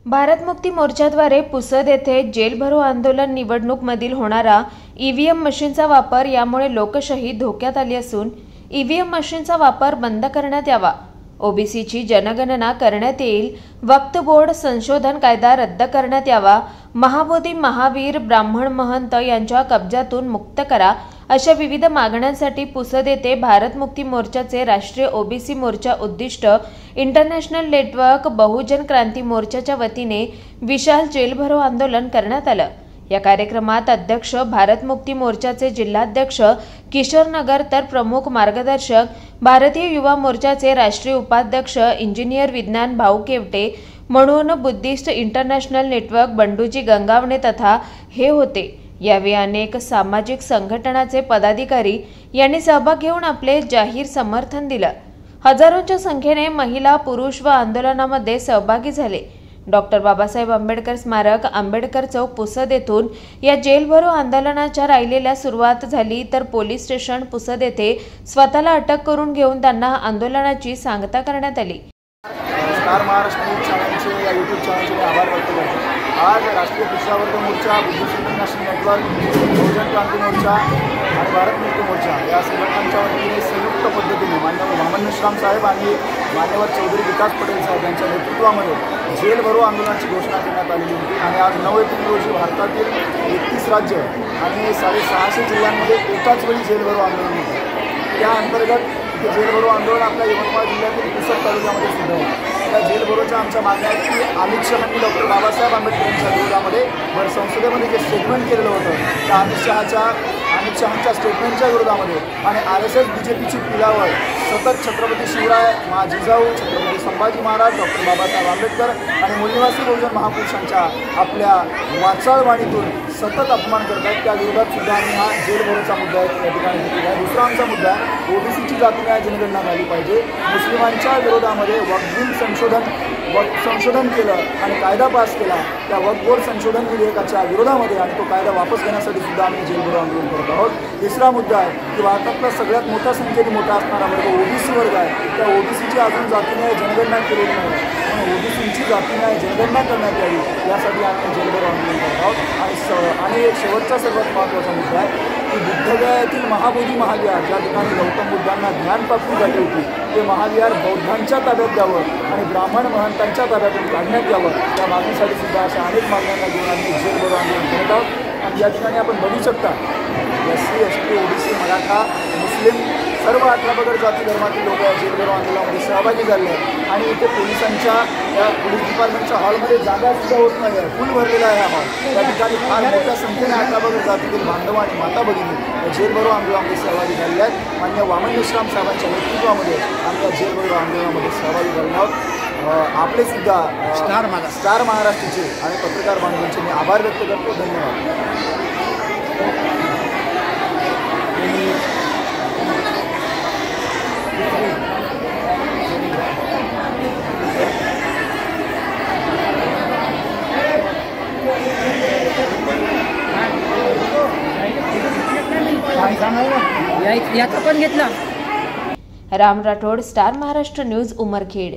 भारत मुक्ती मोर्चाद्वारे पुसद येथे जेल भरो आंदोलन निवडणूकमधील होणारा ईव्हीएम मशीनचा वापर यामुळे लोकशाही धोक्यात आली असून ईव्हीएम मशीनचा वापर बंद करण्यात यावा, ओबीसीची जनगणना करण्यात येईल, वक्फ बोर्ड संशोधन कायदा रद्द करण्यात यावा, महाबोधी महावीर ब्राह्मण महंत यांच्या कब्जातून मुक्त करा अशा विविध मागण्यांसाठी पुसद येथे भारत मुक्ती मोर्चाचे राष्ट्रीय ओबीसी मोर्चा उद्दिष्ट इंटरनॅशनल नेटवर्क बहुजन क्रांती मोर्चाच्या वतीने विशाल जेल भरो आंदोलन करण्यात आलं। या कार्यक्रमात अध्यक्ष भारत मुक्ती मोर्चाचे जिल्हाध्यक्ष किशोर नगर तर प्रमुख मार्गदर्शक भारतीय युवा मोर्चाचे राष्ट्रीय उपाध्यक्ष इंजिनियर विज्ञान भाऊ केवटे म्हणून Buddhist international network Banduji Gangawane तथा हे होते। यावेळी अनेक सामाजिक संघटनाचे पदाधिकारी यांनी सहभाग घेऊन आपले जाहीर समर्थन दिलं। हजारोंच्या संख्येने महिला पुरुष व आंदोलनामध्ये सहभागी झाले। डॉक्टर बाबासाहेब आंबेडकर स्मारक आंबेडकर चौक पुसद येथून या जेल भरो आंदोलनाच्या राहिलेल्या सुरुवात झाली तर पोलीस स्टेशन पुसद येथे स्वतःला अटक करून घेऊन त्यांना आंदोलनाची सांगता करण्यात आली। स्टार महाराष्ट्र न्यूज चॅनलचे या यूट्यूब चॅनलचे आभार व्यक्त करतो। आज राष्ट्रीय पिछड़ावर्ग मोर्चा, Buddhist international network, Bahujan Kranti Morcha आणि भारत मुक्ती मोर्चा या संघटनांच्या वतीने संयुक्त पद्धतीने माननीय वामन मिश्राम साहेब आणि मान्यवर चौधरी विकास पटेल साहेब यांच्या नेतृत्वामध्ये जेल भरो आंदोलनाची घोषणा करण्यात आलेली होती आणि आज 9 एप्रिल रोजी भारतातील 31 राज्य आणि 650 जिल्ह्यांमध्ये एकाच वेळी जेल भरो आंदोलन होते। त्या अंतर्गत जेल भरो आंदोलन आपल्या यवतमाळ जिल्ह्यातील पुसद तालुक्यामध्ये सुरू आहे। त्या जेल भरोच्या आमच्या मागण्या आहेत की अमित शहांनी डॉक्टर बाबासाहेब आंबेडकर यांच्या विरोधामध्ये संसदेमध्ये जे स्टेटमेंट केलेलं होतं त्या अमित शहांच्या स्टेटमेंटच्या विरोधामध्ये आणि RSS BJPची पिलावर सतत छत्रपती शिवराय, जिजाऊ, छत्रपती संभाजी महाराज, डॉक्टर बाबासाहेब आंबेडकर आणि मूलनिवासी बहुजन महापुरुषांच्या आपल्या वाचाळवाणीतून सतत अपमान करतात। त्या विरोधात सुद्धा आम्ही हा जेल भरोचा मुद्दा या ठिकाणी घेतलेला आहे। दुसरा आमचा मुद्दा आहे ओबीसीची जातीन्याय जनगणना झाली पाहिजे। मुस्लिमांच्या विरोधामध्ये वक्फ संशोधन केलं आणि कायदा पास केला, त्या वक्फ बोर्ड संशोधन विधेयकाच्या विरोधामध्ये आणि तो कायदा वापस घेण्यासाठी सुद्धा आम्ही जेल भरो आंदोलन करत आहोत। तिसरा मुद्दा आहे की भारतातला सगळ्यात मोठ्या संख्येने मोठा असणारा वर्ग ओबीसी वर्ग आहे। त्या ओबीसीची अजून जातीन्याय जनगणना केलेली नाही म्हणून ओबीसीची जातीन्याय जनगणना करण्यात यावी यासाठी आम्ही जेल भरो आंदोलन करत आहोत। आणि एक शेवटचा सर्वात महत्त्वाचा मुद्दा आहे की बुद्धगयातील महाबोधी महाविहार ज्या ठिकाणी गौतम बुद्धांना ज्ञानप्राप्ती झाली होती ते महाविहार बौद्धांच्या ताब्यात द्यावं आणि ब्राह्मण महंतांच्या ताब्यातून काढण्यात यावं, त्या मागणीसाठी सुद्धा अशा अनेक मागण्यांना घेऊन आम्ही जेल भरो आंदोलन करत आहोत। आणि या ठिकाणी आपण बघू शकता SC, ST, OBC, मराठा, मुस्लिम सर्व 18 पगड जाती धर्मातील लोक या जेल भरो आंदोलनामध्ये सहभागी झाले आहेत आणि इथे पोलिसांच्या या पोलीस डिपार्टमेंटच्या हॉलमध्ये जागा सुद्धा होत नाही आहे, फुल भरलेला आहे हा हॉल। त्या ठिकाणी फार मोठ्या संख्येने 18 पगड जातीतील बांधव आणि माता भगिनी या जेल भरो आंदोलनामध्ये सहभागी झालेल्या आहेत। मान्य वामन मिश्राम साहेबांच्या नेतृत्वामध्ये आम्ही या जेल भरो आंदोलनामध्ये सहभागी झाले आहोत। आपले सुद्धा स्टार महाराष्ट्राचे आणि पत्रकार बांधवांचे मी आभार व्यक्त करतो। धन्यवाद। याचा पण घेतला। Ram Rathod, star Maharashtra news, Umarkhed.